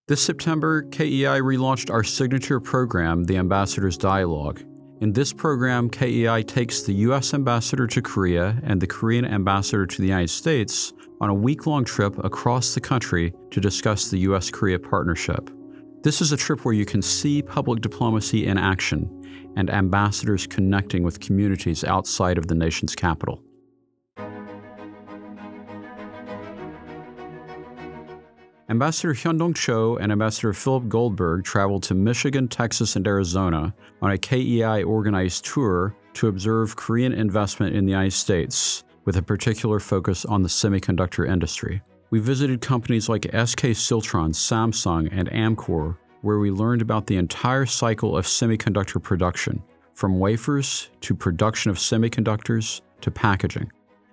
This September, KEI relaunched our signature program, the Ambassador's Dialogue. In this program, KEI takes the U.S. ambassador to Korea and the Korean ambassador to the United States on a week-long trip across the country to discuss the U.S.-Korea partnership. This is a trip where you can see public diplomacy in action and ambassadors connecting with communities outside of the nation's capital. Ambassador Hyundong Cho and Ambassador Philip Goldberg traveled to Michigan, Texas, and Arizona on a KEI-organized tour to observe Korean investment in the United States, with a particular focus on the semiconductor industry. We visited companies like SK Siltron, Samsung, and Amkor, where we learned about the entire cycle of semiconductor production, from wafers to production of semiconductors to packaging.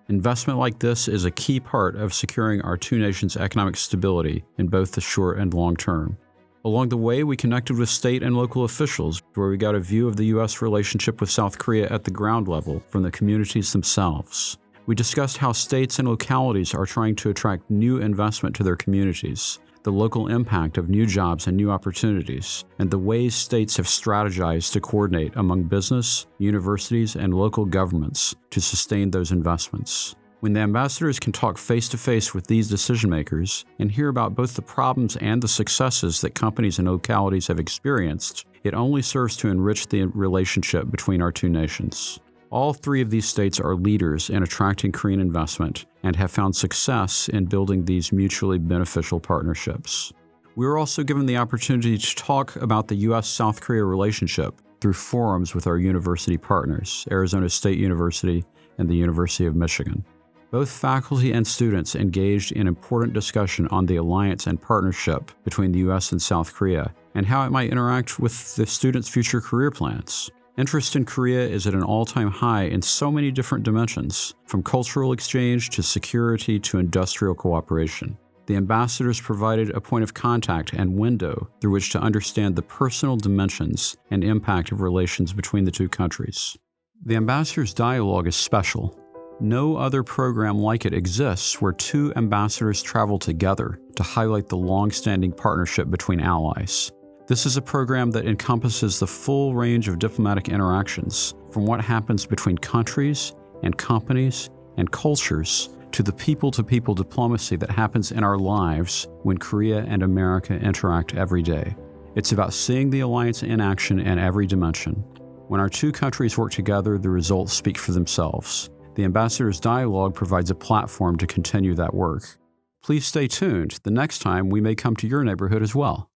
Investment like this is a key part of securing our two nations' economic stability in both the short and long term. Along the way, we connected with state and local officials, where we got a view of the U.S. relationship with South Korea at the ground level from the communities themselves. We discussed how states and localities are trying to attract new investment to their communities, the local impact of new jobs and new opportunities, and the ways states have strategized to coordinate among business, universities, and local governments to sustain those investments. When the ambassadors can talk face-to-face with these decision-makers and hear about both the problems and the successes that companies and localities have experienced, it only serves to enrich the relationship between our two nations. All three of these states are leaders in attracting Korean investment and have found success in building these mutually beneficial partnerships. We were also given the opportunity to talk about the U.S.-South Korea relationship through forums with our university partners, Arizona State University and the University of Michigan. Both faculty and students engaged in important discussion on the alliance and partnership between the U.S. and South Korea and how it might interact with the students' future career plans. Interest in Korea is at an all-time high in so many different dimensions, from cultural exchange to security to industrial cooperation. The ambassadors provided a point of contact and window through which to understand the personal dimensions and impact of relations between the two countries. The Ambassadors' Dialogue is special. No other program like it exists where two ambassadors travel together to highlight the long-standing partnership between allies. This is a program that encompasses the full range of diplomatic interactions, from what happens between countries and companies and cultures to the people-to-people diplomacy that happens in our lives when Korea and America interact every day. It's about seeing the alliance in action in every dimension. When our two countries work together, the results speak for themselves. The Ambassadors' Dialogue provides a platform to continue that work. Please stay tuned. The next time we may come to your neighborhood as well.